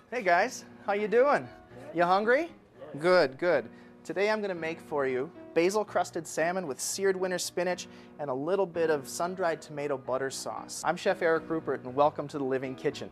Hey guys, how you doing? You hungry? Good, good. Today I'm going to make for you basil crusted salmon with seared winter spinach and a little bit of sun-dried tomato butter sauce. I'm Chef Eric Rupert and welcome to the Living Kitchen.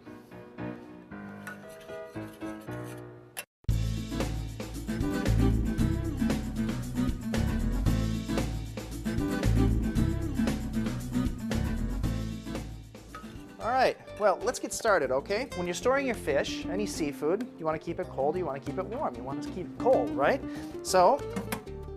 All right, well, let's get started, okay? When you're storing your fish, any seafood, you want to keep it cold, you want to keep it warm, you want to keep it cold, right? So,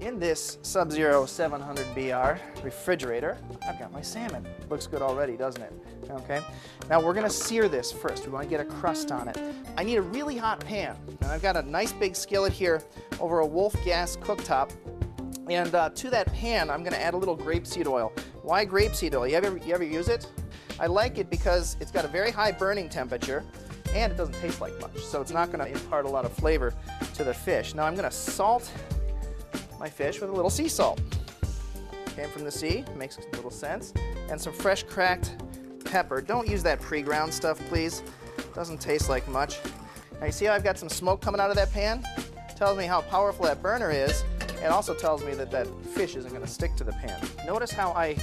in this Sub-Zero 700 BR refrigerator, I've got my salmon. Looks good already, doesn't it? Okay, now we're gonna sear this first. We want to get a crust on it. I need a really hot pan, and I've got a nice big skillet here over a Wolf gas cooktop. And to that pan, I'm gonna add a little grapeseed oil. Why grapeseed oil? You ever use it? I like it because it's got a very high burning temperature and it doesn't taste like much, so it's not going to impart a lot of flavor to the fish. Now I'm going to salt my fish with a little sea salt. Came from the sea, makes a little sense. And some fresh cracked pepper. Don't use that pre-ground stuff, please. Doesn't taste like much. Now you see how I've got some smoke coming out of that pan? Tells me how powerful that burner is. It also tells me that that fish isn't going to stick to the pan. Notice how I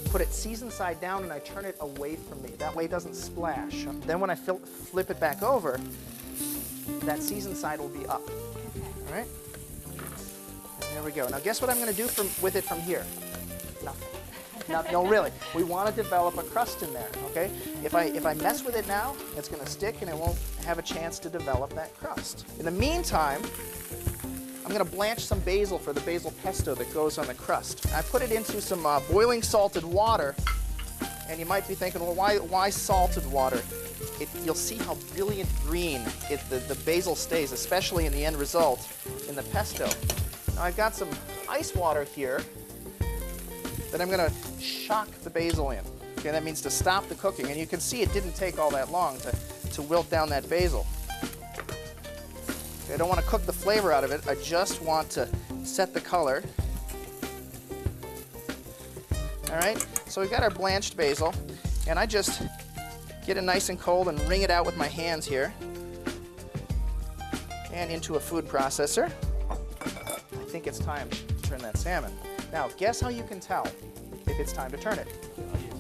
put it seasoned side down and I turn it away from me. That way it doesn't splash. Then when I flip it back over, that seasoned side will be up. All right? And there we go. Now guess what I'm going to do with it from here? Nothing. No, really. We want to develop a crust in there, okay? If I mess with it now, it's going to stick and it won't have a chance to develop that crust. In the meantime, I'm going to blanch some basil for the basil pesto that goes on the crust. I put it into some boiling salted water, and you might be thinking, well, why salted water? You'll see how brilliant green the basil stays, especially in the end result in the pesto. Now I've got some ice water here that I'm going to shock the basil in. Okay, that means to stop the cooking, and you can see it didn't take all that long to wilt down that basil. I don't want to cook the flavor out of it, I just want to set the color. All right, so we've got our blanched basil, and I just get it nice and cold and wring it out with my hands here and into a food processor. I think it's time to turn that salmon. Now, guess how you can tell if it's time to turn it?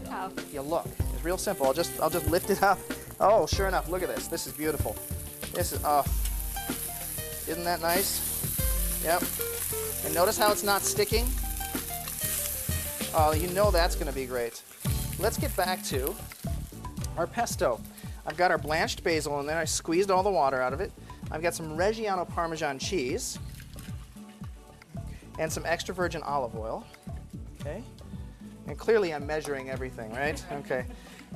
How? You look. It's real simple. I'll just lift it up. Oh, sure enough, look at this. This is beautiful. This is, isn't that nice? Yep. And notice how it's not sticking? Oh, you know that's going to be great. Let's get back to our pesto. I've got our blanched basil in there. I squeezed all the water out of it. I've got some Reggiano Parmesan cheese and some extra virgin olive oil. Okay. And clearly I'm measuring everything, right? Okay.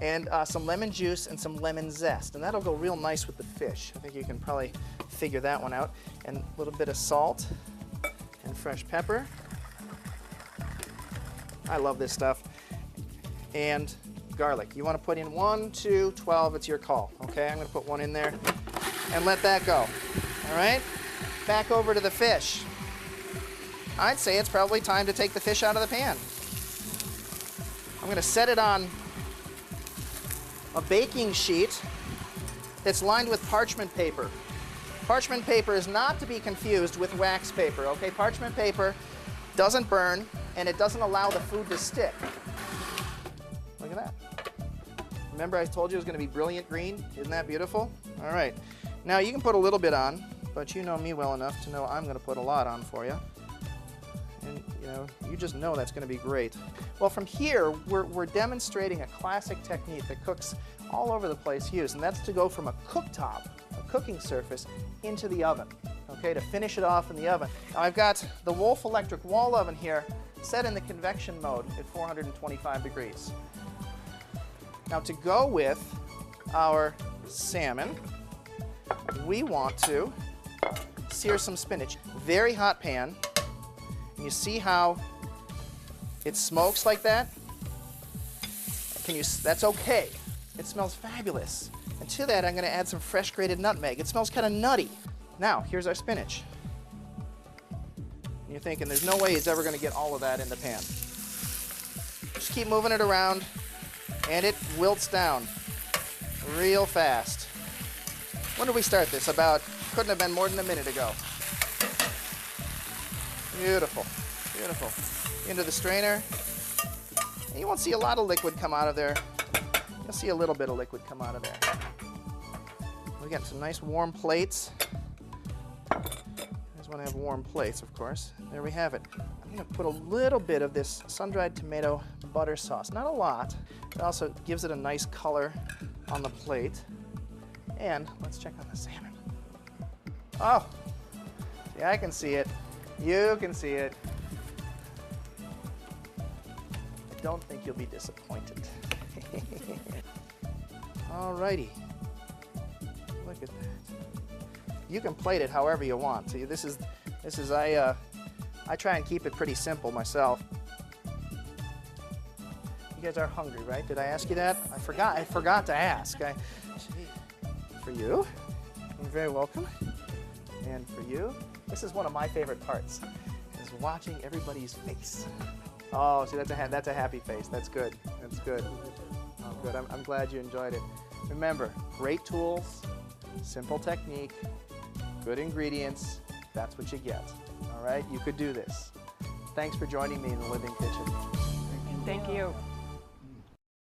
And some lemon juice and some lemon zest. And that'll go real nice with the fish. I think you can probably figure that one out. And a little bit of salt and fresh pepper. I love this stuff. And garlic. You want to put in 1, 2, 12, it's your call. Okay, I'm going to put one in there and let that go. All right, back over to the fish. I'd say it's probably time to take the fish out of the pan. I'm going to set it on a baking sheet that's lined with parchment paper. Parchment paper is not to be confused with wax paper, okay? Parchment paper doesn't burn and it doesn't allow the food to stick. Look at that. Remember I told you it was going to be brilliant green? Isn't that beautiful? All right. Now you can put a little bit on, but you know me well enough to know I'm going to put a lot on for you. And you just know that's going to be great. Well, from here, we're demonstrating a classic technique that cooks all over the place use, and that's to go from a cooktop, a cooking surface, into the oven, okay, to finish it off in the oven. Now I've got the Wolf electric wall oven here set in the convection mode at 425 degrees. Now to go with our salmon, we want to sear some spinach. Very hot pan. You see how it smokes like that? That's okay. It smells fabulous. And to that, I'm going to add some fresh grated nutmeg. It smells kind of nutty. Now, here's our spinach. And you're thinking, there's no way he's ever going to get all of that in the pan. Just keep moving it around, and it wilts down real fast. When did we start this? Couldn't have been more than a minute ago. Beautiful, beautiful. Into the strainer. And you won't see a lot of liquid come out of there. You'll see a little bit of liquid come out of there. We got some nice warm plates. You guys want to have warm plates, of course. There we have it. I'm going to put a little bit of this sun-dried tomato butter sauce. Not a lot. It also gives it a nice color on the plate. And let's check on the salmon. Oh, see, I can see it. You can see it. I don't think you'll be disappointed. Alrighty. Look at that. You can plate it however you want. See, this is I try and keep it pretty simple myself. You guys are hungry, right? Did I ask you that? I forgot to ask. For you, you're very welcome. And for you, this is one of my favorite parts, is watching everybody's face. Oh, see, that's a happy face. That's good. That's good. Oh, good. I'm glad you enjoyed it. Remember, great tools, simple technique, good ingredients. That's what you get. All right, you could do this. Thanks for joining me in the Living Kitchen. Thank you.